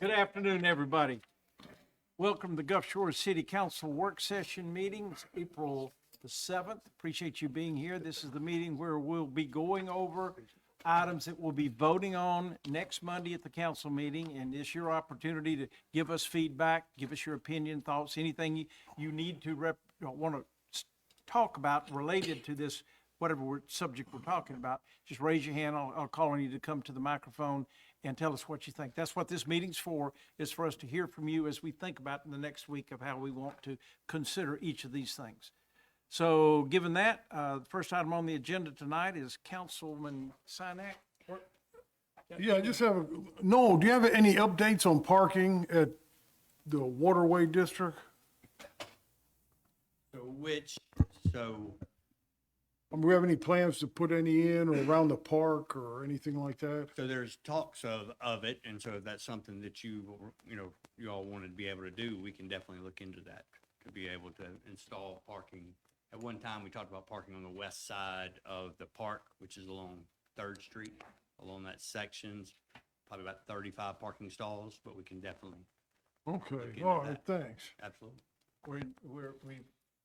Good afternoon, everybody. Welcome to the Gulf Shores City Council Work Session Meetings, April the 7th. Appreciate you being here. This is the meeting where we'll be going over items that we'll be voting on next Monday at the council meeting. And it's your opportunity to give us feedback, give us your opinion, thoughts, anything you need to want to talk about related to this, whatever subject we're talking about. Just raise your hand. I'll call on you to come to the microphone and tell us what you think. That's what this meeting's for, is for us to hear from you as we think about in the next week of how we want to consider each of these things. So given that, the first item on the agenda tonight is Councilman Sinek. Yeah, I just have do you have any updates on parking at the Waterway District? Do we have any plans to put any in or around the park or anything like that? So there's talks of it, and so if that's something that you all wanted to be able to do, we can definitely look into that, to be able to install parking. At one time, we talked about parking on the west side of the park, which is along Third Street, along that sections, probably about 35 parking stalls, but we can definitely, Okay, into all right, that. thanks. absolutely. We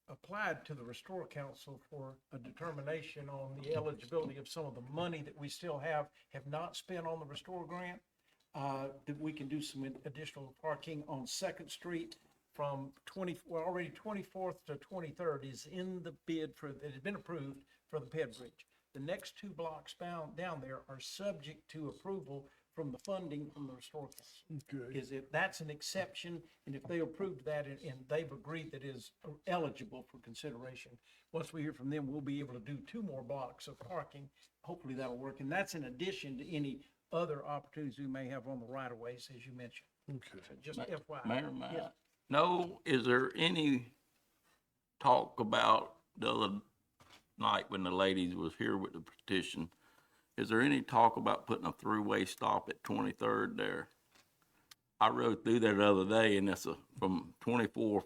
applied to the Restore Council for a determination on the eligibility of some of the money that we still have not spent on the Restore grant. That we can do some additional parking on Second Street from already 24th to 23rd is in the bid it has been approved for the Ped Bridge. The next two blocks down there are subject to approval from the funding from the Restore Council. Okay. Is if that's an exception, and if they approved that and they've agreed that is eligible for consideration, once we hear from them, we'll be able to do two more blocks of parking. Hopefully that'll work, and that's in addition to any other opportunities we may have on the right of ways, as you mentioned. Okay. So just FYI. Mayor, Yes. is there any talk about the other night when the ladies was here with the petition? Is there any talk about putting a throughway stop at 23rd there? I rode through there the other day, and it's from 24th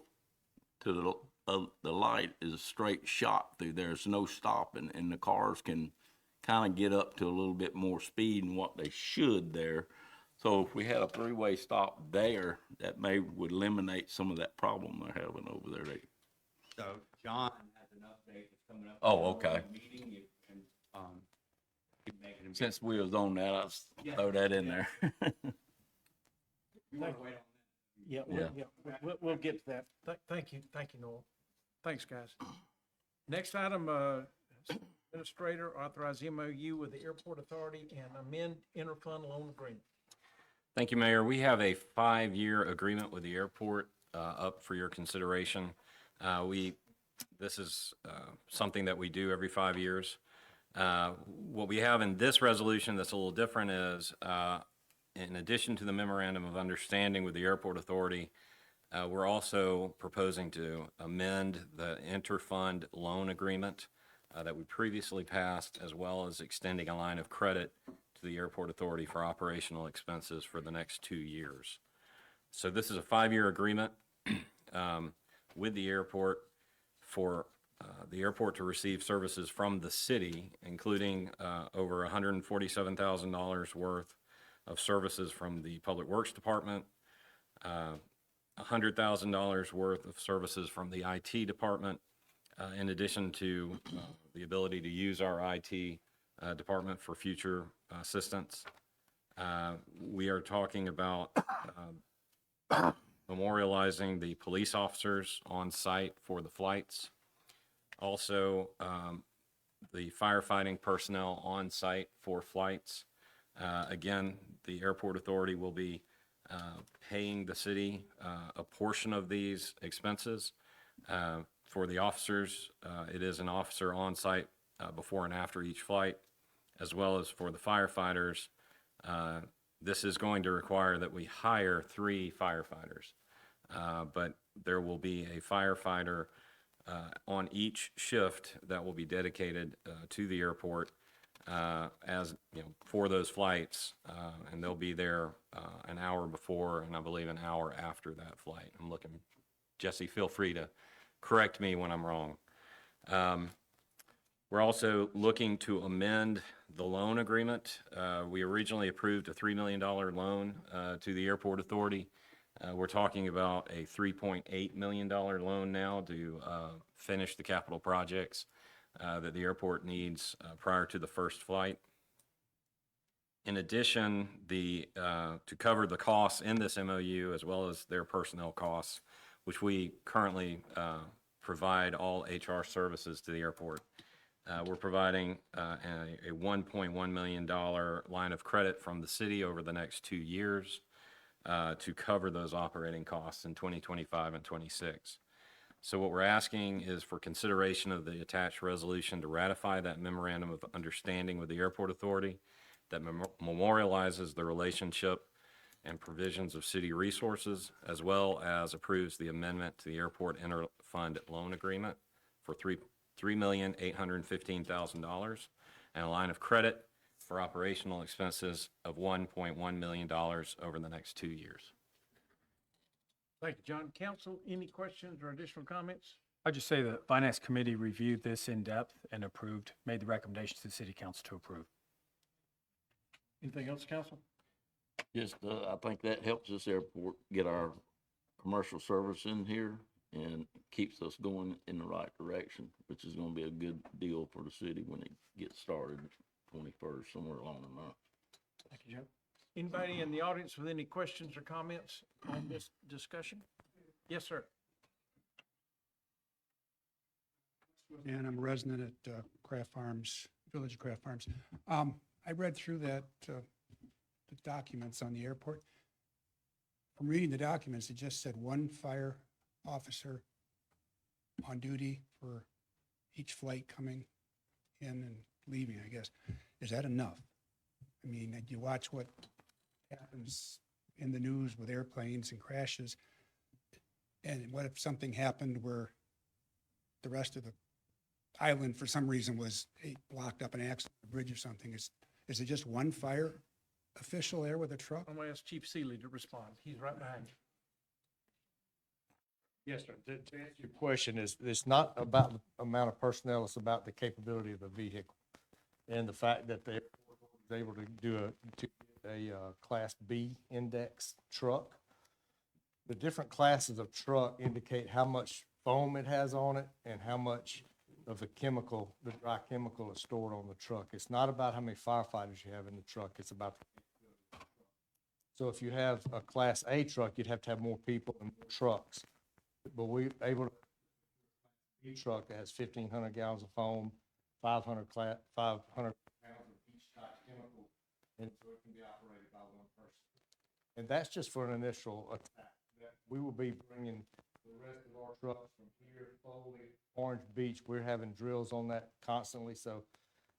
to the light is a straight shot through there. There's no stopping, and the cars can kind of get up to a little bit more speed than what they should there. So if we had a three-way stop there, that would eliminate some of that problem they're having over there. So John has an update that's coming up. Oh, okay. Meeting, you can, keep making them. Since we was on that, I'll throw that in there. You want to wait on that? Yeah, we'll get to that. Thank you, Noel. Thanks, guys. Next item, Administrator, authorize MOU with the Airport Authority and amend interfund loan agreement. Thank you, Mayor. We have a 5-year agreement with the airport up for your consideration. This is something that we do every 5 years. What we have in this resolution that's a little different is, in addition to the memorandum of understanding with the airport authority, we're also proposing to amend the interfund loan agreement that we previously passed, as well as extending a line of credit to the airport authority for operational expenses for the next 2 years. So this is a 5-year agreement with the airport for the airport to receive services from the city, including over $147,000 worth of services from the Public Works Department, $100,000 worth of services from the IT department, in addition to the ability to use our IT department for future assistance. We are talking about memorializing the police officers on site for the flights. Also, the firefighting personnel on site for flights. Again, the airport authority will be paying the city a portion of these expenses. For the officers, it is an officer on site before and after each flight, as well as for the firefighters. This is going to require that we hire 3 firefighters, but there will be a firefighter on each shift that will be dedicated to the airport for those flights, and they'll be there an hour before and I believe an hour after that flight. I'm looking, Jesse, feel free to correct me when I'm wrong. We're also looking to amend the loan agreement. We originally approved a $3 million loan to the Airport Authority. We're talking about a $3.8 million loan now to finish the capital projects that the airport needs prior to the first flight. In addition, to cover the costs in this MOU as well as their personnel costs, which we currently provide all HR services to the airport. We're providing a $1.1 million line of credit from the city over the next 2 years to cover those operating costs in 2025 and 26. So what we're asking is for consideration of the attached resolution to ratify that memorandum of understanding with the Airport Authority that memorializes the relationship and provisions of city resources, as well as approves the amendment to the airport interfund loan agreement for $3,815,000 and a line of credit for operational expenses of $1.1 million over the next 2 years. Thank you, John. Council, any questions or additional comments? I'll just say the Finance Committee reviewed this in depth and approved, made the recommendation to the City Council to approve. Anything else, council? Just, I think that helps this airport get our commercial service in here and keeps us going in the right direction, which is gonna be a good deal for the city when it gets started 21st, somewhere along the month. Thank you, Joe. Anybody in the audience with any questions or comments on this discussion? Yes, sir. And I'm a resident at Craft Farms, Village of Craft Farms. I read through the documents on the airport. From reading the documents, it just said one fire officer on duty for each flight coming in and leaving, I guess. Is that enough? I mean, you watch what happens in the news with airplanes and crashes. And what if something happened where the rest of the island, for some reason, was blocked up, an accident, a bridge or something? Is it just one fire official there with a truck? I'm going to ask Chief Seeley to respond. He's right behind you. Yes, sir. To answer your question, it's not about the amount of personnel, it's about the capability of the vehicle. And the fact that the airport was able to do a Class B index truck. The different classes of truck indicate how much foam it has on it and how much of the chemical, the dry chemical is stored on the truck. It's not about how many firefighters you have in the truck, it's about the so if you have a Class A truck, you'd have to have more people and more trucks. But we're able to a truck that has 1,500 gallons of foam, 500 pounds of each type chemical, and so it can be operated by one person. And that's just for an initial attack. We will be bringing the rest of our trucks from here, Foley, Orange Beach. We're having drills on that constantly, so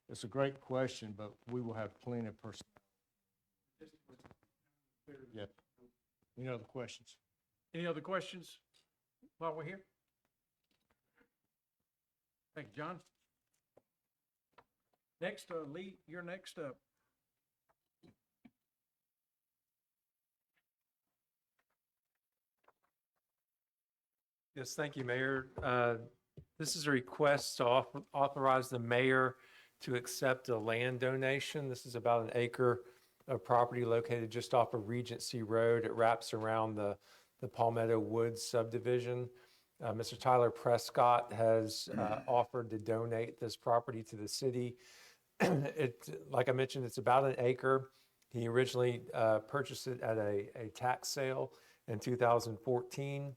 it's a great question, but we will have plenty of personnel. Yeah. Any other questions? Any other questions while we're here? Thank you, John. Next, Lee, you're next up. Yes, thank you, Mayor. This is a request to authorize the mayor to accept a land donation. This is about an acre of property located just off of Regency Road. It wraps around the Palmetto Woods subdivision. Mr. Tyler Prescott has offered to donate this property to the city. Like I mentioned, it's about an acre. He originally purchased it at a tax sale in 2014.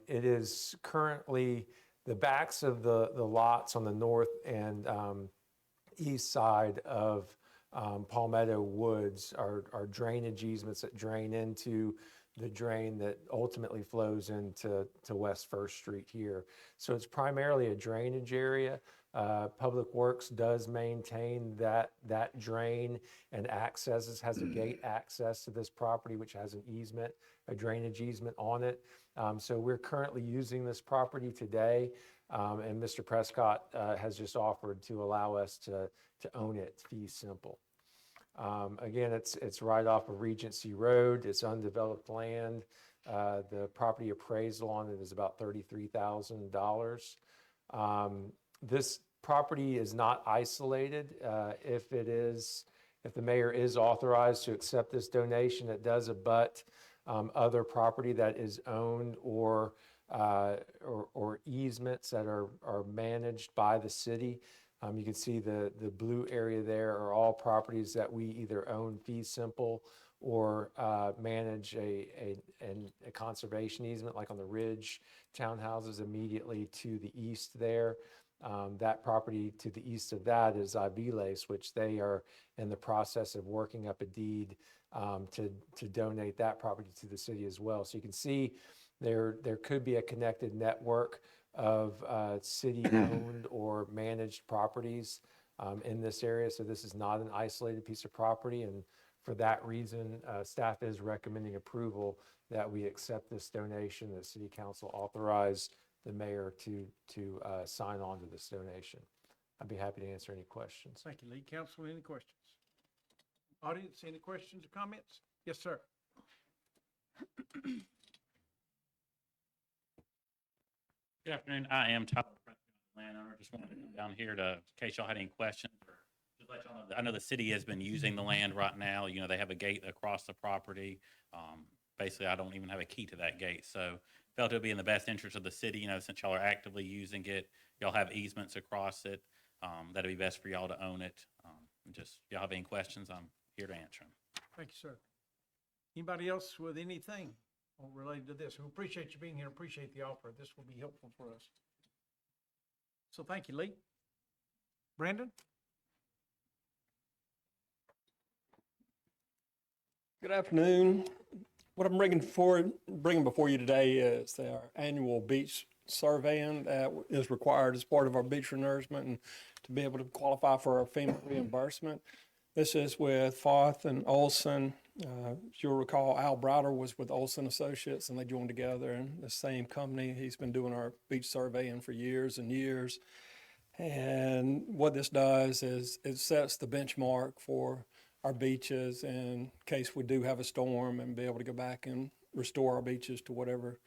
It is currently, the backs of the lots on the north and east side of Palmetto Woods are drainage easements that drain into the drain that ultimately flows into West First Street here. So it's primarily a drainage area. Public Works does maintain that drain and has a gate access to this property, which has an easement, a drainage easement on it. So we're currently using this property today, and Mr. Prescott has just offered to allow us to own it, fee simple. Again, it's right off of Regency Road. It's undeveloped land. The property appraisal on it is about $33,000. This property is not isolated. If the mayor is authorized to accept this donation, it does abut other property that is owned or easements that are managed by the city. You can see the blue area there are all properties that we either own fee simple or manage a conservation easement, like on the Ridge townhouses immediately to the east there. That property to the east of that is Aviles, which they are in the process of working up a deed to donate that property to the city as well. So you can see there could be a connected network of city-owned or managed properties in this area. So this is not an isolated piece of property, and for that reason, staff is recommending approval that we accept this donation, that City Council authorize the mayor to sign on to this donation. I'd be happy to answer any questions. Thank you, Lee. Council, any questions? Audience, any questions or comments? Yes, sir. Good afternoon. I am Tyler, landowner. Just wanted to come down here to, in case y'all had any questions. Or just let y'all know that I know the city has been using the land right now. You know, they have a gate across the property. Basically, I don't even have a key to that gate. So felt it would be in the best interest of the city, you know, since y'all are actively using it. Y'all have easements across it. That'd be best for y'all to own it. Just, y'all have any questions, I'm here to answer them. Thank you, sir. Anybody else with anything related to this? We appreciate you being here, appreciate the offer. This will be helpful for us. So thank you, Lee. Brandon? Good afternoon. What I'm bringing before you today is our annual beach surveying that is required as part of our beach renourishment and to be able to qualify for our FEMA reimbursement. This is with Foth and Olson. As you'll recall, Al Browder was with Olson Associates and they joined together in the same company. He's been doing our beach surveying for years and years. And what this does is it sets the benchmark for our beaches in case we do have a storm and be able to go back and restore our beaches to whatever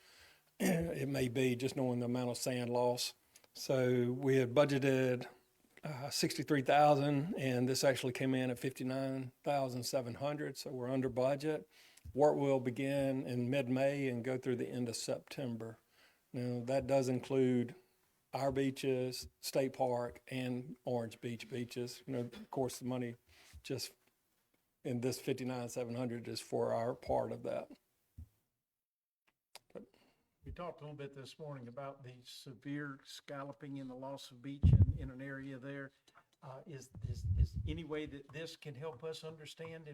it may be, just knowing the amount of sand loss. So we had budgeted $63,000 and this actually came in at $59,700. So we're under budget. Work will begin in mid-May and go through the end of September. Now that does include our beaches, State Park, and Orange Beach beaches. You know, of course, the money just in this $59,700 is for our part of that. We talked a little bit this morning about the severe scalloping and the loss of beach in an area there. Is any way that this can help us understand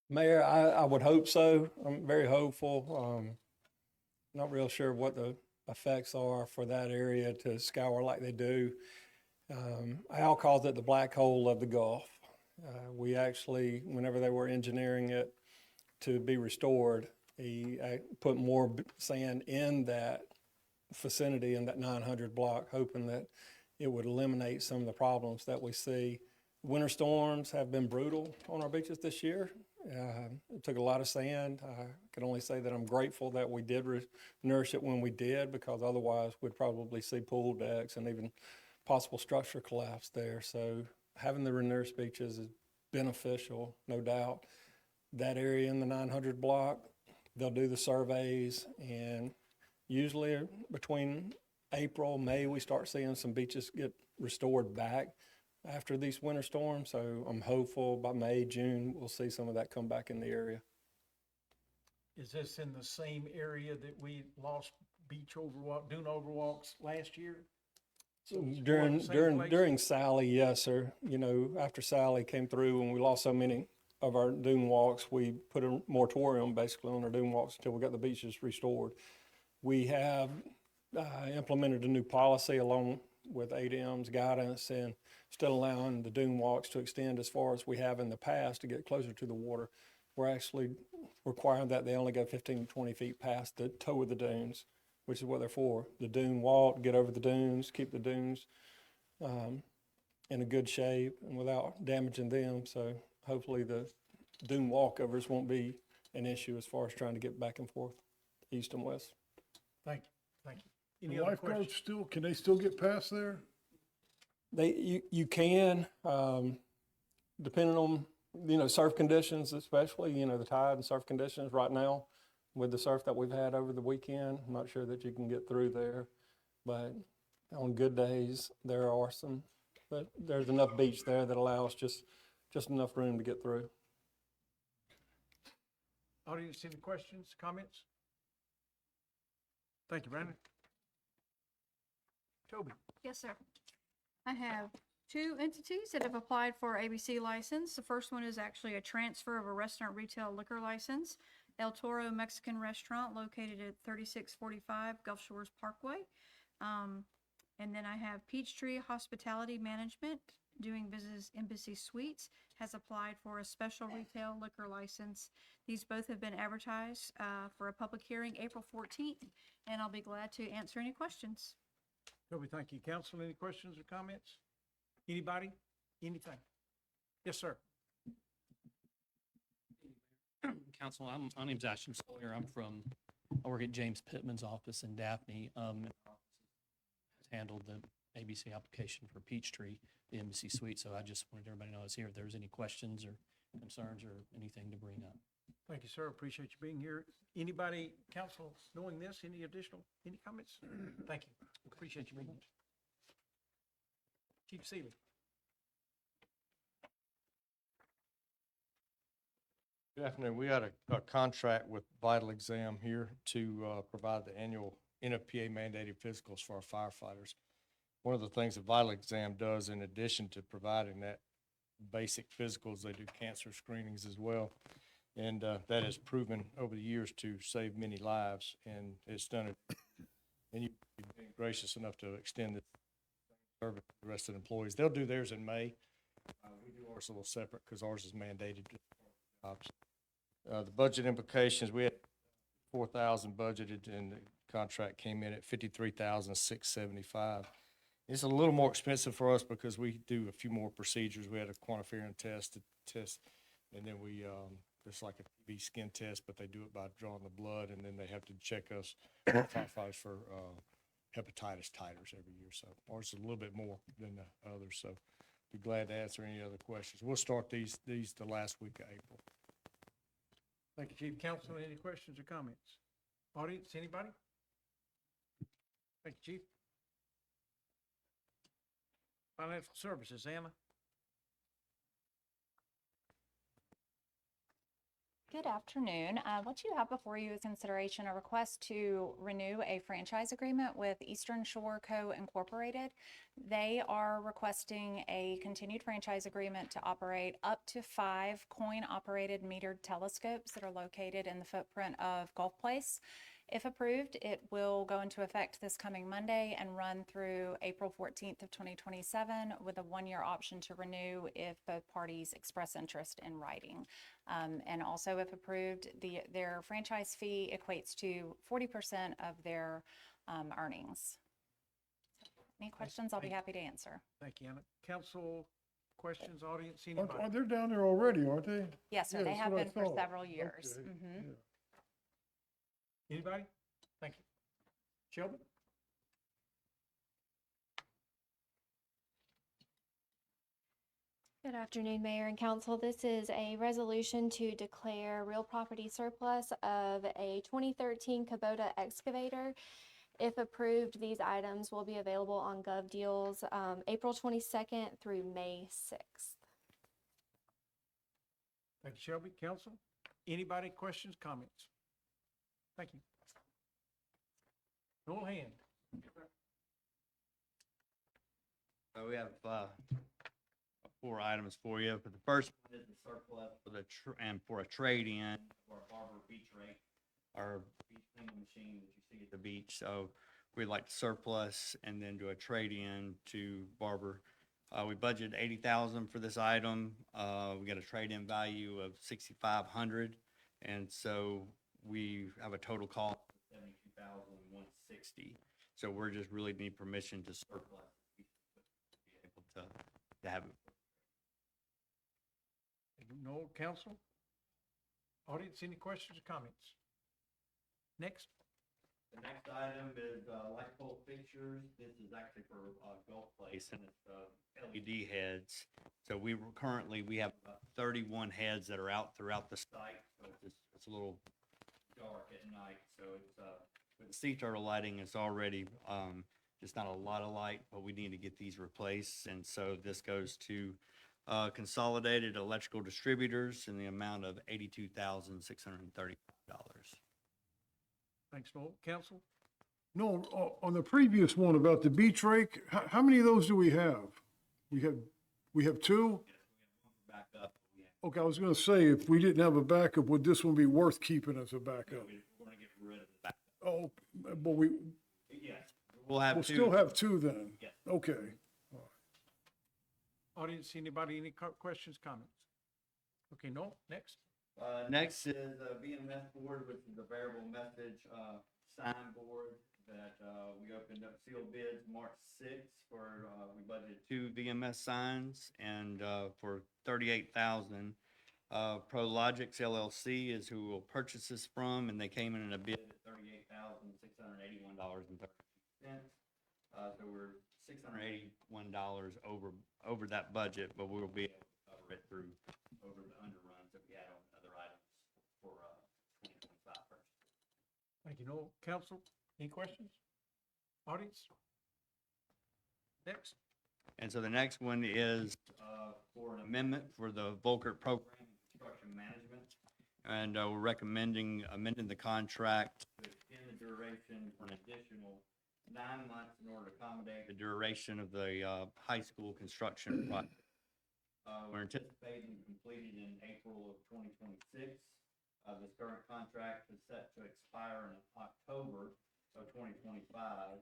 Mayor, I would hope so. I'm very hopeful. Not real sure what the effects are for that area to scour like they do. Al calls it the black hole of the Gulf. We actually, whenever they were engineering it to be restored, he put more sand in that vicinity, in that 900 block, hoping that it would eliminate some of the problems that we see. Winter storms have been brutal on our beaches this year. It took a lot of sand. I can only say that I'm grateful that we did nourish it when we did, because otherwise we'd probably see pool decks and even possible structure collapse there. So having the renourished beaches is beneficial, no doubt. That area in the 900 block, they'll do the surveys, and usually between April, May, we start seeing some beaches get restored back after these winter storms. So I'm hopeful by May, June, we'll see some of that come back in the area. is this in the same area that we lost beach overwalk, dune overwalks last year? So it's more the same place? During Sally, yes, sir. You know, after Sally came through and we lost so many of our dune walks, we put a moratorium basically on our dune walks until we got the beaches restored. We have implemented a new policy along with ADM's guidance and still allowing the dune walks to extend as far as we have in the past to get closer to the water. We're actually requiring that they only go 15 to 20 feet past the toe of the dunes, which is what they're for. The dune walk, get over the dunes, keep the dunes in a good shape and without damaging them. So hopefully the dune walkovers won't be an issue as far as trying to get back and forth, east and west. Thank you, thank you. Any The other lifeguards questions? still, can they still get past there? You can, depending on, surf conditions especially, the tide and surf conditions right now with the surf that we've had over the weekend. I'm not sure that you can get through there, but on good days, but there's enough beach there that allows just enough room to get through. Audience, any questions, comments? Thank you, Brandon. Toby? Yes, sir. I have two entities that have applied for ABC license. The first one is actually a transfer of a restaurant retail liquor license, El Toro Mexican Restaurant located at 3645 Gulf Shores Parkway. And then I have Peachtree Hospitality Management, doing business Embassy Suites, has applied for a special retail liquor license. These both have been advertised for a public hearing April 14th, and I'll be glad to answer any questions. Toby, thank you. Council, any questions or comments? Anybody? Anything? Yes, sir. Council, my name's Ashton Sawyer. I work at James Pittman's office in Daphne. And our office has handled the ABC application for Peachtree, the Embassy Suite. So I just wanted everybody to know I was here. If there was any questions or concerns or anything to bring up. Thank you, sir. Appreciate you being here. Anybody, council, knowing this, any comments? Thank you. Appreciate you being here. Chief Seeley. Good afternoon. We had a contract with Vital Exam here to provide the annual NFPA mandated physicals for our firefighters. One of the things that Vital Exam does, in addition to providing that basic physicals, they do cancer screenings as well. And that has proven over the years to save many lives, and it's done it. And you've been gracious enough to extend the service to the rest of the employees. They'll do theirs in May. We do ours a little separate because ours is mandated jobs. The budget implications, we had 4,000 budgeted, and the contract came in at 53,675. It's a little more expensive for us because we do a few more procedures. We had a quantiferin test, and then we it's like a TB skin test, but they do it by drawing the blood, and then they have to check us firefighters for hepatitis titers every year. So ours is a little bit more than the others. So be glad to answer any other questions. We'll start these the last week of April. Thank you, Chief. Council, any questions or comments? Audience, anybody? Thank you, Chief. Financial Services, Anna. Good afternoon. What you have before you is consideration a request to renew a franchise agreement with Eastern Shore Co. Incorporated. They are requesting a continued franchise agreement to operate up to 5 coin-operated metered telescopes that are located in the footprint of Gulf Place. If approved, it will go into effect this coming Monday and run through April 14th of 2027 with a 1-year option to renew if both parties express interest in writing. And also, if approved, their franchise fee equates to 40% of their earnings. Any questions? I'll be happy to answer. Thank you, Anna. Council, questions, audience, Aren't anybody? they're down there already, aren't they? Yes, sir. Yeah, They that's have what I been for thought. several years. Okay, Mhm. yeah. Anybody? Thank you. Shelby? Good afternoon, Mayor and Council. This is a resolution to declare real property surplus of a 2013 Kubota excavator. If approved, these items will be available on GovDeals April 22nd through May 6th. Thank you, Shelby. Council? Anybody, questions, comments? Thank you. Noel Hand. So we have 4 items for you. But the first one is the surplus for a trade-in for a Barber beach rake, our beach cleaning machine that you see at the beach. So we'd like to surplus and then do a trade-in to Barber. We budgeted 80,000 for this item. We got a trade-in value of 6,500, and so we have a total cost of 72,160. So we're just really need permission to surplus, to be able to have it. Noel, council? Audience, any questions or comments? Next. The next item is light pole fixtures. This is actually for Gulf Place, and it's LED heads. So we have about 31 heads that are out throughout the site. So it's a little dark at night. So it's with the sea turtle lighting, it's already just not a lot of light, but we need to get these replaced. And so this goes to Consolidated Electrical Distributors in the amount of $82,635. Thanks, Noel. Council? No, on the previous one about the beach rake, how many of those do we have? We have two? Back up. Okay, I was gonna say, if we didn't have a backup, would this one be worth keeping as a backup? We're gonna get rid of the back. Oh, but we, Yes, we'll have we'll two. still have two then? Yes. Okay. Audience, anybody, any questions, comments? Okay, Noel, next. Next is VMS board, which is the variable message sign board that we opened up sealed bids March 6th for, we budgeted 2 VMS signs and for $38,000. Prologix LLC is who will purchase this from, and they came in a bid at $38,681.30. So we're $681 over that budget, but we'll be able to cover it through over the underruns that we had on other items for 2025 purchase. Thank you, Noel. Council, any questions? Audience? Next. And so the next one is for an amendment for the Volkert Program and Construction Management. And we're recommending amending the contract to extend the duration for an additional 9 months in order to accommodate the duration of the high school construction project. We're anticipating completing in April of 2026. This current contract is set to expire in October of 2025.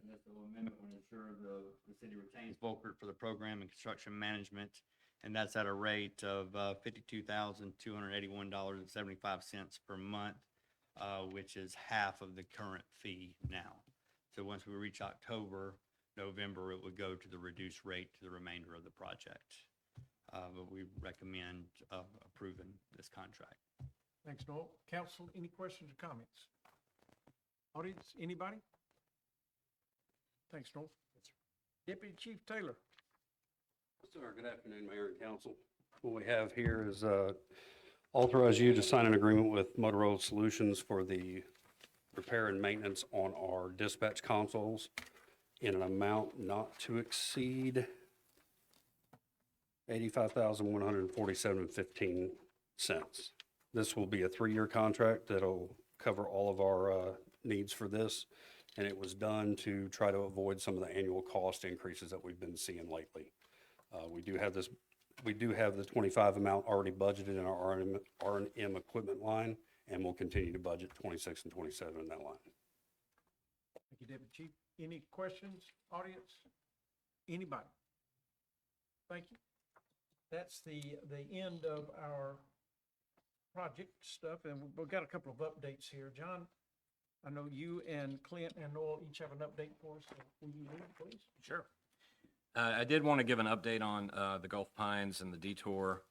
And this amendment will ensure the city retains Volkert for the program and construction management. And that's at a rate of $52,281.75 per month, which is half of the current fee now. So once we reach October, November, it would go to the reduced rate to the remainder of the project. But we recommend approving this contract. Thanks, Noel. Council, any questions or comments? Audience, anybody? Thanks, Noel. Deputy Chief Taylor. Sir, good afternoon, Mayor and Council. What we have here is authorize you to sign an agreement with Motorola Solutions for the repair and maintenance on our dispatch consoles in an amount not to exceed $85,147.15. This will be a 3-year contract that'll cover all of our needs for this, and it was done to try to avoid some of the annual cost increases that we've been seeing lately. We do have the 25 amount already budgeted in our R&M equipment line, and we'll continue to budget 26 and 27 in that line. Thank you, Deputy Chief. Any questions, audience? Anybody? Thank you. That's the end of our project stuff, and we've got a couple of updates here. John, I know you and Clint and Noel each have an update for us. So will you lead, please? Sure. I did want to give an update on the Gulf Pines and the detour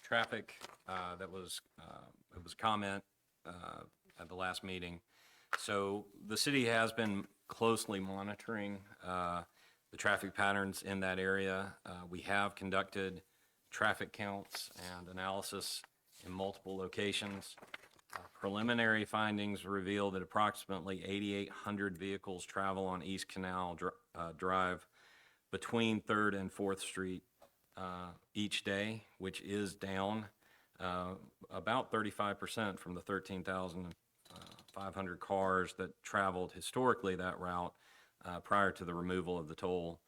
traffic. It was a comment at the last meeting. So the city has been closely monitoring the traffic patterns in that area. We have conducted traffic counts and analysis in multiple locations. Preliminary findings reveal that approximately 8,800 vehicles travel on East Canal Drive between 3rd and 4th Street each day, which is down about 35% from the 13,500 cars that traveled historically that route prior to the removal of the toll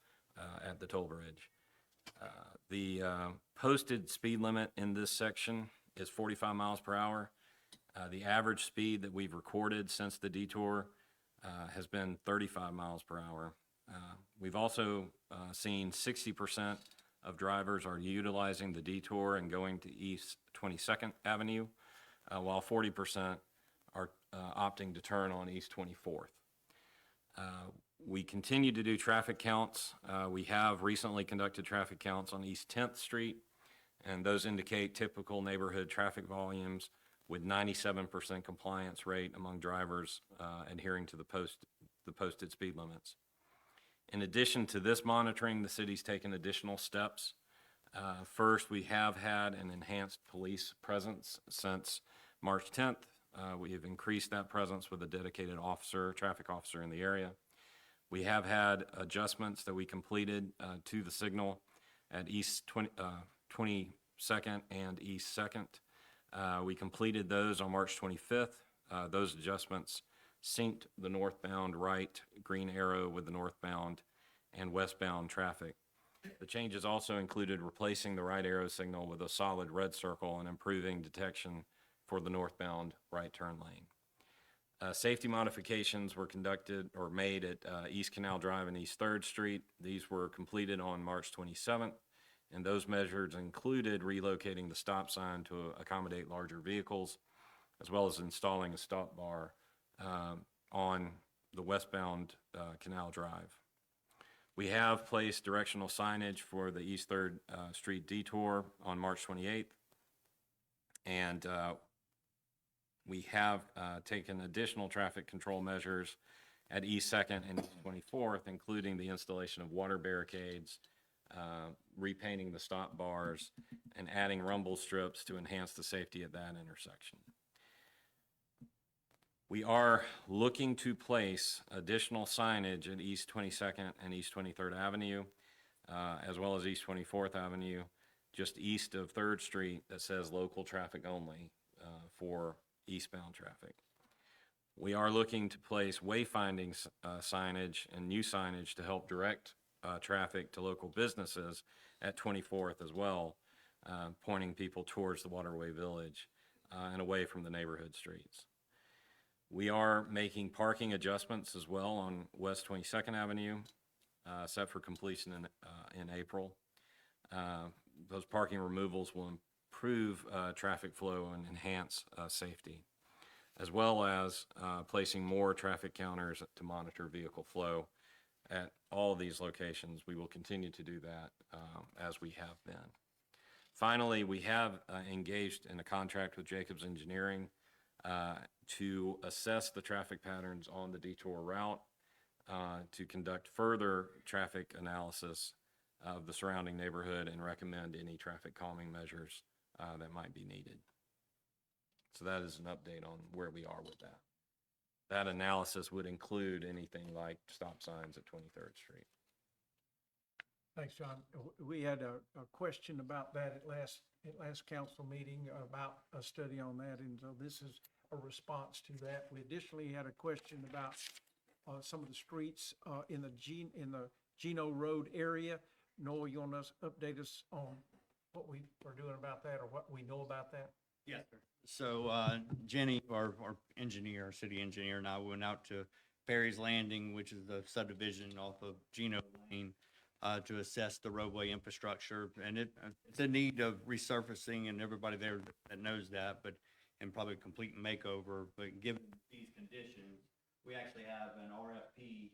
at the toll bridge. The posted speed limit in this section is 45 miles per hour. The average speed that we've recorded since the detour has been 35 miles per hour. We've also seen 60% of drivers are utilizing the detour and going to East 22nd Avenue, while 40% are opting to turn on East 24th. We continue to do traffic counts. We have recently conducted traffic counts on East 10th Street, and those indicate typical neighborhood traffic volumes with 97% compliance rate among drivers adhering to the posted speed limits. In addition to this monitoring, the city's taken additional steps. First, we have had an enhanced police presence since March 10th. We have increased that presence with a dedicated officer, traffic officer in the area. We have had adjustments that we completed to the signal at East 22nd and East 2nd. We completed those on March 25th. Those adjustments synced the northbound right green arrow with the northbound and westbound traffic. The changes also included replacing the right arrow signal with a solid red circle and improving detection for the northbound right turn lane. Safety modifications were conducted or made at East Canal Drive and East 3rd Street. These were completed on March 27th, and those measures included relocating the stop sign to accommodate larger vehicles, as well as installing a stop bar on the westbound Canal Drive. We have placed directional signage for the East 3rd Street detour on March 28th, and we have taken additional traffic control measures at East 2nd and East 24th, including the installation of water barricades, repainting the stop bars, and adding rumble strips to enhance the safety at that intersection. We are looking to place additional signage at East 22nd and East 23rd Avenue, as well as East 24th Avenue, just east of 3rd Street, that says local traffic only for eastbound traffic. We are looking to place wayfinding signage and new signage to help direct traffic to local businesses at 24th as well, pointing people towards the Waterway Village and away from the neighborhood streets. We are making parking adjustments as well on West 22nd Avenue, set for completion in April. Those parking removals will improve traffic flow and enhance safety, as well as placing more traffic counters to monitor vehicle flow at all of these locations. We will continue to do that as we have been. Finally, we have engaged in a contract with Jacobs Engineering to assess the traffic patterns on the detour route, to conduct further traffic analysis of the surrounding neighborhood and recommend any traffic calming measures that might be needed. So that is an update on where we are with that. That analysis would include anything like stop signs at 23rd Street. Thanks, John. We had a question about that at last council meeting about a study on that, and so this is a response to that. We additionally had a question about some of the streets in the Gino Road area. Noel, you want to update us on what we are doing about that, or what we know about that? Yes, sir. So Jenny, our engineer, our city engineer, and I went out to Ferry's Landing, which is the subdivision off of Gino Lane, to assess the roadway infrastructure. And it's in need of resurfacing, and everybody there that knows that, and probably a complete makeover. But given these conditions, we actually have an RFP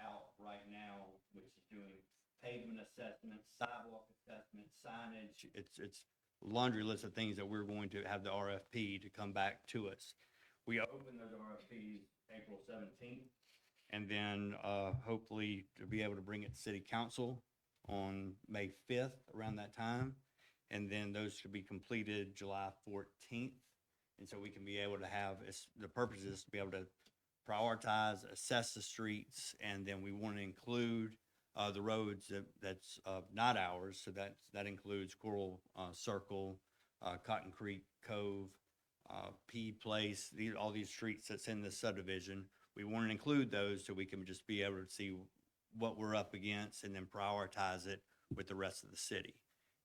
out right now, which is doing pavement assessments, sidewalk assessments, signage. It's a laundry list of things that we're going to have the RFP to come back to us. We open those RFPs April 17th, and then hopefully to be able to bring it to City Council on May 5th, around that time. And then those should be completed July 14th. And so we can be able to have, the purpose is to be able to prioritize, assess the streets, and then we want to include the roads that's not ours. So that includes Coral Circle, Cotton Creek Cove, P Place, all these streets that's in this subdivision. We want to include those so we can just be able to see what we're up against and then prioritize it with the rest of the city.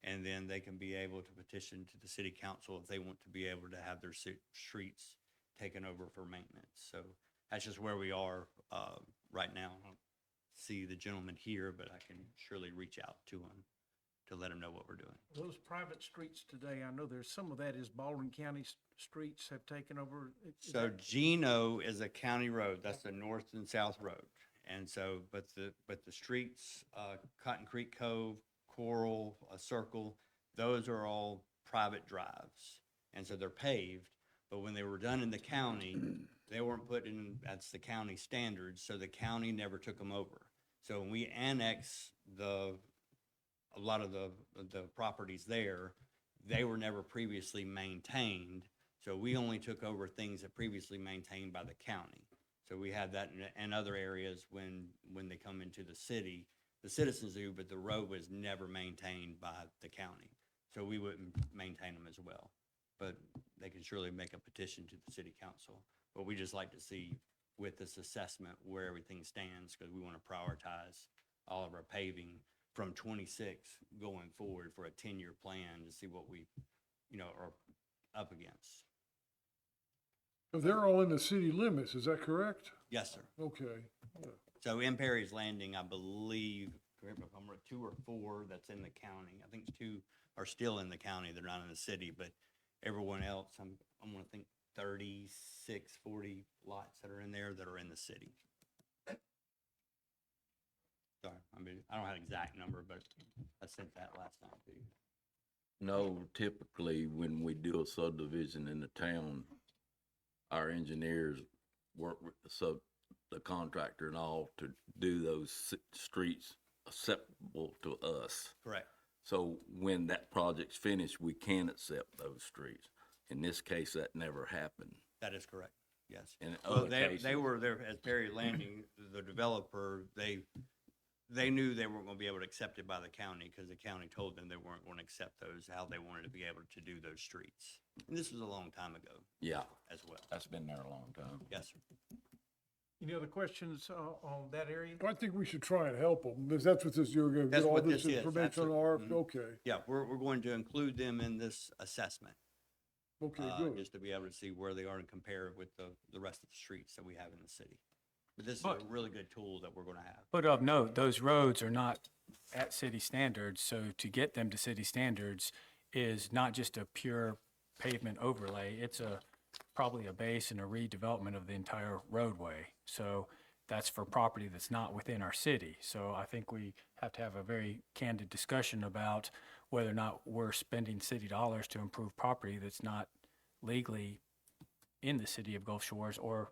And then they can be able to petition to the city council if they want to be able to have their streets taken over for maintenance. So that's just where we are right now. I don't see the gentleman here, but I can surely reach out to him to let him know what we're doing. Those private streets today, I know there's some of that is Baldwin County streets have taken over. So Gino is a county road. That's the north and south road. And so, but the streets, Cotton Creek Cove, Coral, Circle, those are all private drives. And so they're paved, But when they were done in the county, they weren't put in, that's the county standards, so the county never took them over. So when we annexed a lot of the properties there, they were never previously maintained. So we only took over things that previously maintained by the county. So we had that in other areas when they come into the city, the citizens do, but the road was never maintained by the county. So we wouldn't maintain them as well. But they can surely make a petition to the city council. But we just like to see with this assessment where everything stands, because we want to prioritize all of our paving from 26 going forward for a 10-year plan to see what we, are up against. So they're all in the city limits, is that correct? Yes, sir. Okay. So in Perry's Landing, I believe, correct me if I'm right, 2 or 4 that's in the county. I think 2 are still in the county, they're not in the city, but everyone else, I'm gonna think 36, 40 lots that are in there that are in the city. Sorry, I don't have an exact number, but I sent that last night to you. No, typically, when we do a subdivision in the town, our engineers work with the contractor and all to do those streets acceptable to us. Correct. So when that project's finished, we can accept those streets. In this case, that never happened. That is correct, yes. In Well, other they cases, were there as Perry Landing, the developer, they knew they weren't gonna be able to accept it by the county, because the county told them they weren't gonna accept those, how they wanted to be able to do those streets. And this was a long time ago yeah, as well. that's been there a long time. Yes, sir. Any other questions on that area? I think we should try and help them, because that's what this, you're gonna That's get all what this this is. information on That's our, what- okay, Yeah, we're going to include them in this assessment, okay, good. just to be able to see where they are and compare with the rest of the streets that we have in the city. But this is a really good tool that we're gonna have. But of note, those roads are not at city standards, so to get them to city standards is not just a pure pavement overlay, it's probably a base and a redevelopment of the entire roadway. So that's for property that's not within our city. So I think we have to have a very candid discussion about whether or not we're spending city dollars to improve property that's not legally in the city of Gulf Shores or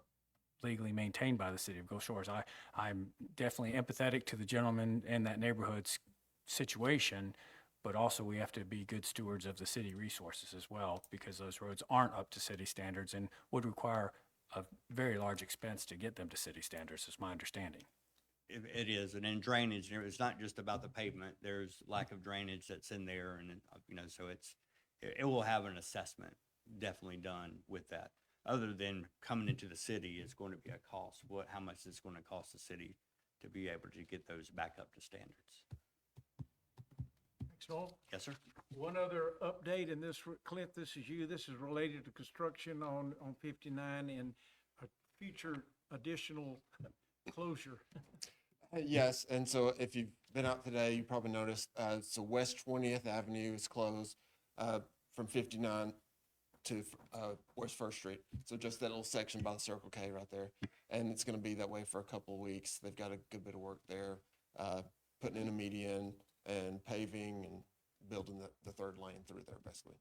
legally maintained by the city of Gulf Shores. I'm definitely empathetic to the gentleman in that neighborhood's situation, but also we have to be good stewards of the city resources as well, because those roads aren't up to city standards and would require a very large expense to get them to city standards, is my understanding. It is, and in drainage, it's not just about the pavement, there's lack of drainage that's in there, and, so it will have an assessment definitely done with that. Other than coming into the city, it's going to be a cost, how much it's gonna cost the city to be able to get those back up to standards. Thanks, Noel. Yes, sir? One other update, and this, Cliff, this is you, this is related to construction on 59 and a future additional closure. Yes, and so if you've been out today, you probably noticed, so West 20th Avenue is closed from 59 to West First Street. So just that little section by the Circle K right there. And it's going to be that way for a couple of weeks. They've got a good bit of work there, putting in a median and paving and building the third lane through there, basically.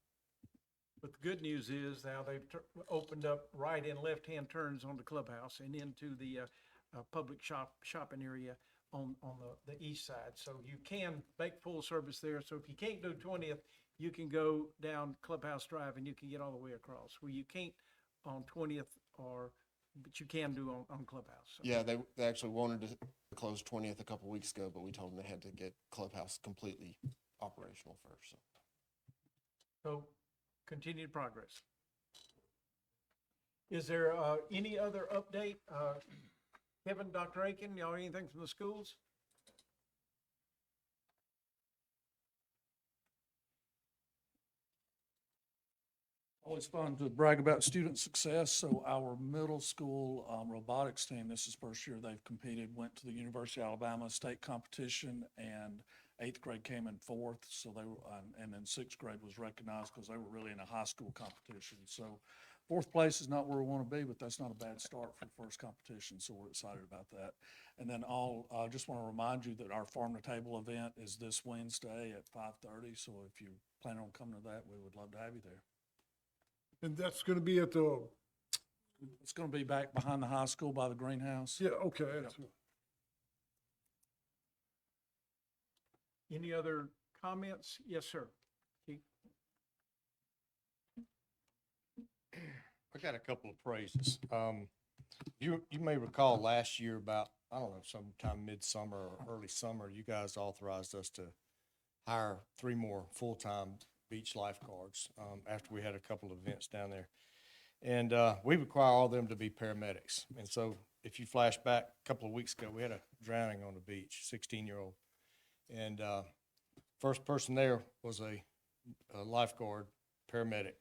But the good news is now they've opened up right and left-hand turns on the clubhouse and into the public shopping area on the east side. So you can make full service there. So if you can't do 20th, you can go down Clubhouse Drive and you can get all the way across. Where you can't on 20th but you can do on Clubhouse. So. Yeah, they actually wanted to close 20th a couple weeks ago, but we told them they had to get Clubhouse completely operational first. So continued progress. Is there any other update? Kevin, Dr. Aiken, y'all anything from the schools? Always fun to brag about student success. So our middle school robotics team, this is first year they've competed, went to the University of Alabama state competition, and 8th grade came in 4th. So they were, and then 6th grade was recognized because they were really in a high school competition. So 4th place is not where we want to be, but that's not a bad start for the first competition. So we're excited about that. And then just want to remind you that our Farm to Table event is this Wednesday at 5:30. So if you plan on coming to that, we would love to have you there. And that's gonna be at the, It's gonna be back behind the high school by the greenhouse. yeah, okay, that's, Any other comments? Yes, sir. Keith? I got a couple of praises. You may recall last year about, I don't know, sometime midsummer or early summer, you guys authorized us to hire 3 more full-time beach lifeguards, after we had a couple of events down there. And, we require all of them to be paramedics. And so if you flash back a couple of weeks ago, we had a drowning on the beach, 16-year-old. And, first person there was a lifeguard paramedic.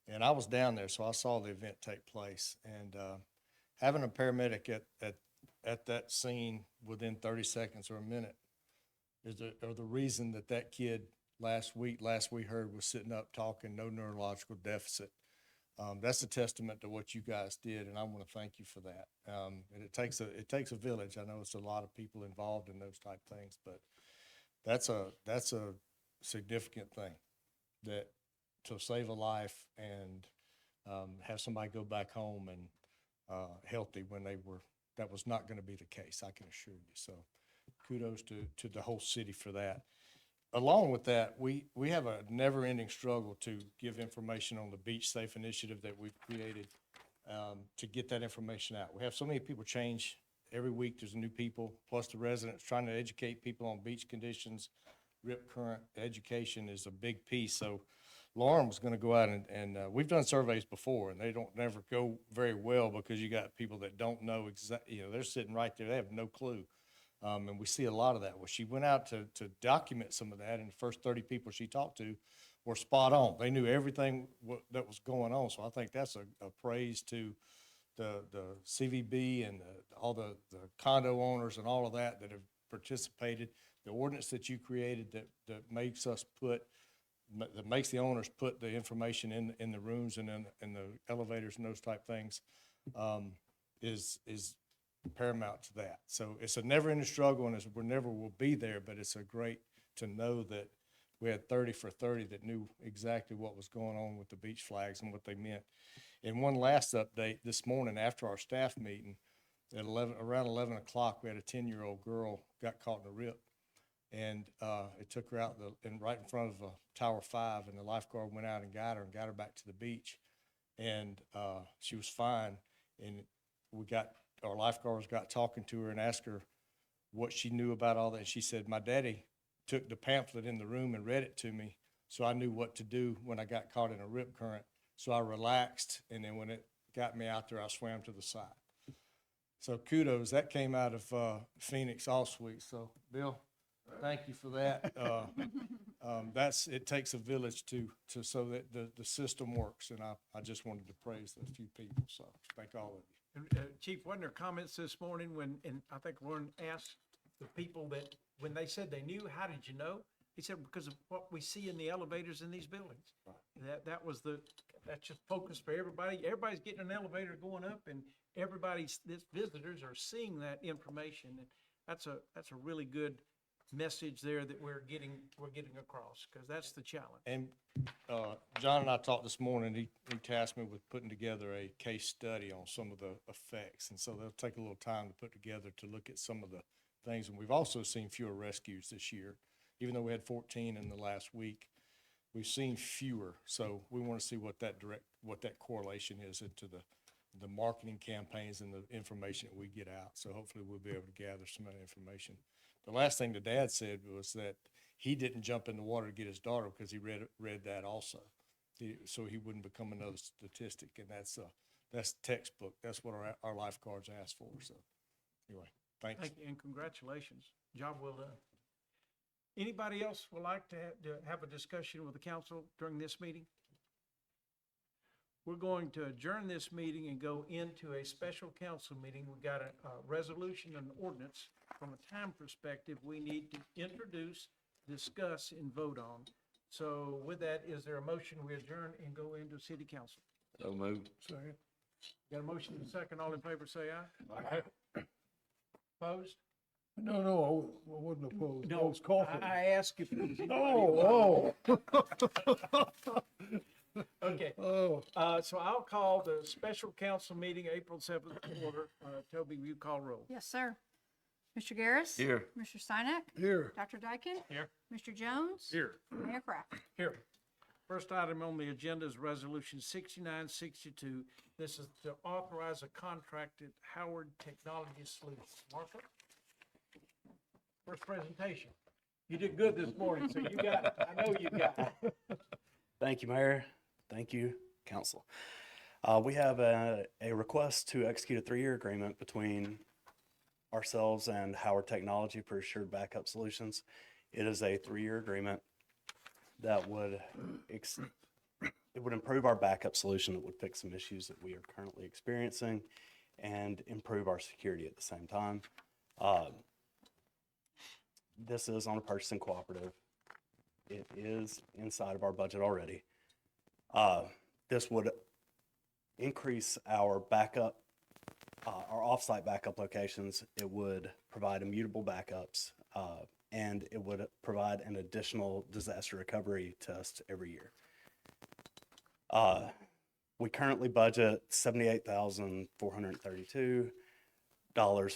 And I was down there, so I saw the event take place. And having a paramedic at that scene within 30 seconds or a minute is the reason that kid last we heard was sitting up talking, no neurological deficit. That's a testament to what you guys did, and I want to thank you for that. And it takes a village. I know it's a lot of people involved in those type things, but that's a significant thing, that to save a life and have somebody go back home and healthy when that was not going to be the case, I can assure you. So kudos to the whole city for that. Along with that, we have a never-ending struggle to give information on the Beach Safe initiative that we've created, to get that information out. We have so many people change every week. There's new people, plus the residents trying to educate people on beach conditions. Rip current education is a big piece. So Lauren was going to go out and we've done surveys before, and they don't never go very well because you got people that don't know exactly, they're sitting right there. They have no clue. And we see a lot of that. Well, she went out to document some of that, and the first 30 people she talked to were spot on. They knew everything that was going on. So I think that's a praise to the CVB and all the condo owners and all of that have participated. The ordinance that you created that makes the owners put the information in the rooms and in the elevators and those type things, is paramount to that. So it's a never-ending struggle, and we never will be there, but it's a great to know that we had 30 for 30 that knew exactly what was going on with the beach flags and what they meant. And one last update, this morning after our staff meeting, at around 11 o'clock, we had a 10-year-old girl got caught in a rip, and it took her out right in front of Tower 5, and the lifeguard went out and got her back to the beach, and she was fine. And our lifeguards got talking to her and asked her what she knew about all that. And she said, my daddy took the pamphlet in the room and read it to me, so I knew what to do when I got caught in a rip current. So I relaxed, and then when it got me out there, I swam to the side. So kudos. That came out of Phoenix All Sweet. So Bill, thank you for that. It takes a village so that the system works, and I just wanted to praise a few people. So thank all of you. Chief, wasn't there comments this morning and I think Lauren asked the people that, when they said they knew, how did you know? He said, because of what we see in the elevators in these buildings. Right. That's just focus for everybody. Everybody's getting an elevator going up, and visitors are seeing that information. And that's a really good message there that we're getting across, because that's the challenge. And John and I talked this morning. He tasked me with putting together a case study on some of the effects, and so they'll take a little time to put together to look at some of the things. And we've also seen fewer rescues this year, even though we had 14 in the last week. We've seen fewer, so we want to see what that correlation is into the marketing campaigns and the information that we get out. So hopefully we'll be able to gather some of that information. The last thing the dad said was that he didn't jump in the water to get his daughter because he read that also, so he wouldn't become another statistic. And that's textbook. That's what our lifeguards asked for. So anyway, thanks. Thank you, and congratulations. Job well done. Anybody else would like to have a discussion with the council during this meeting? We're going to adjourn this meeting and go into a special council meeting. We've got a resolution and ordinance. From a time perspective, we need to introduce, discuss, and vote on. So with that, is there a motion we adjourn and go into city council? So moved. second. Got a motion and a second. All in favor, say aye. Opposed? No, I wasn't opposed. I No, was coughing. I asked if. Oh. Okay, Oh, so I'll call the special council meeting, April 7th order. Toby, will you call roll? Yes, sir. Mr. Garris? Here. Mr. Steinack? here. Dr. Dyken? Here. Mr. Jones? Here. Mayor Kraft? Here. First item on the agenda is Resolution 6962. This is to authorize a contract at Howard Technology Solutions. Martha? First presentation. You did good this morning, so you got it. I know you got it. Thank you, Mayor. Thank you, Council. We have a request to execute a 3-year agreement between ourselves and Howard Technology for Assured Backup Solutions. It is a 3-year agreement that would it would improve our backup solution. It would fix some issues that we are currently experiencing and improve our security at the same time. This is on a purchasing cooperative. It is inside of our budget already. This would increase our backup, our offsite backup locations. It would provide immutable backups, and it would provide an additional disaster recovery test every year. We currently budget $78,432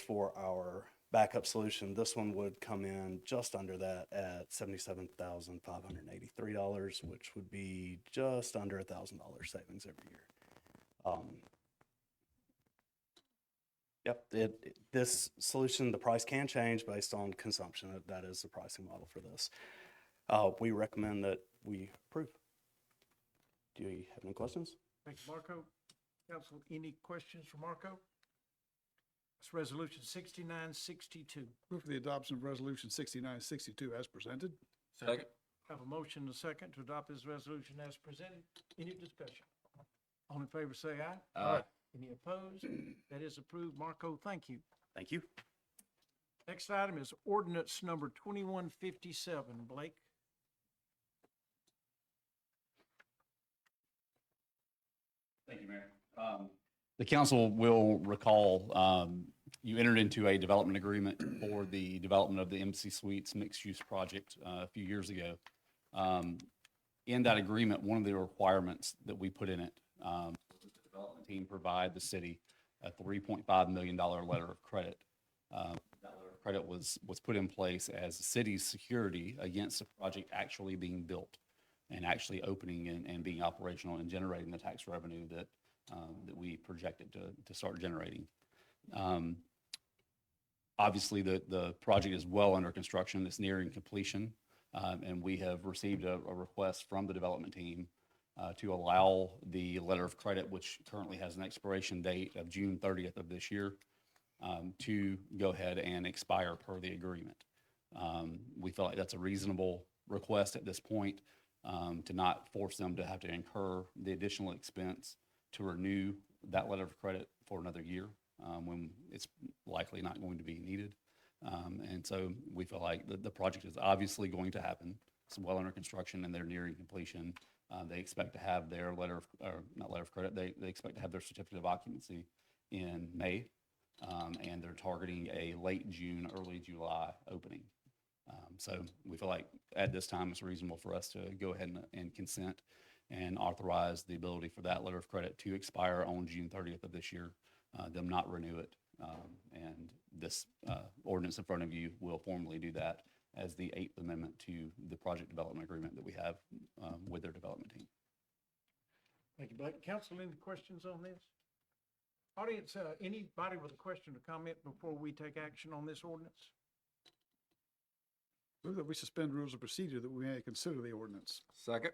for our backup solution. This one would come in just under that at $77,583, which would be just under $1,000 savings every year. This solution, the price can change based on consumption. That is the pricing model for this. We recommend that we approve. Do you have any questions? Thank you, Marco. Council, any questions for Marco? It's Resolution 6962. Move for the adoption of Resolution 6962 as presented. Second. Have a motion and a second to adopt this resolution as presented. Any discussion? All in favor, say aye. Aye. Any opposed? That is approved. Marco, thank you. Thank you. Next item is ordinance number 2157. Blake? Thank you, Mayor. The council will recall, you entered into a development agreement for the development of the Embassy Suites mixed-use project a few years ago. In that agreement, one of the requirements that we put in it, the development team provide the city a $3.5 million letter of credit. That letter of credit was put in place as the city's security against the project actually being built and actually opening and being operational and generating the tax revenue that we projected to start generating. Obviously, the project is well under construction. It's nearing completion. And we have received a request from the development team to allow the letter of credit, which currently has an expiration date of June 30th of this year, to go ahead and expire per the agreement. We feel like that's a reasonable request at this point, to not force them to have to incur the additional expense to renew that letter of credit for another year, when it's likely not going to be needed. And so we feel like the project is obviously going to happen. It's well under construction and they're nearing completion. They expect to have their not letter of credit, they expect to have their certificate of occupancy in May. And they're targeting a late June, early July opening. So we feel like at this time, it's reasonable for us to go ahead and consent and authorize the ability for that letter of credit to expire on June 30th of this year, them not renew it. And this ordinance in front of you will formally do that as the 8th amendment to the project development agreement that we have with their development team. Thank you, Blake. Council, any questions on this? Audience, anybody with a question or comment before we take action on this ordinance? Move that we suspend rules of procedure that we may consider the ordinance. Second.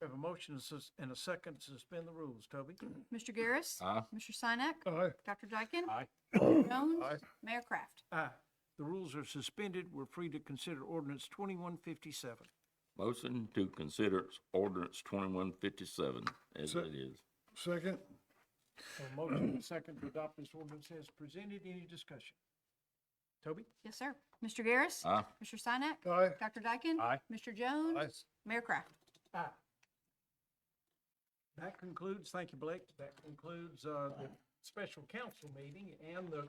We have a motion and a second to suspend the rules. Toby? Mr. Garris? Aye. Mr. Steinack? Aye. Dr. Dyken? Aye. Mr. Jones? Aye. Mayor Kraft? Aye. The rules are suspended. We're free to consider ordinance 2157. Motion to consider ordinance 2157 as Se- it is. Second. A motion and a second to adopt this ordinance as presented. Any discussion? Toby? Yes, sir. Mr. Garris? Aye. Mr. Steinack? Aye. Dr. Dyken? Aye. Mr. Jones? Aye. Mayor Kraft? Aye. That concludes, thank you, Blake. That concludes the special council meeting and the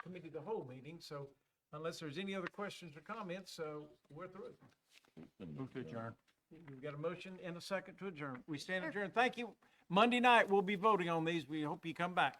committee of the whole meeting. So unless there's any other questions or comments, we're through. Move to adjourn. We've got a motion and a second to adjourn. We stand adjourned. Thank you. Monday night, we'll be voting on these. We hope you come back.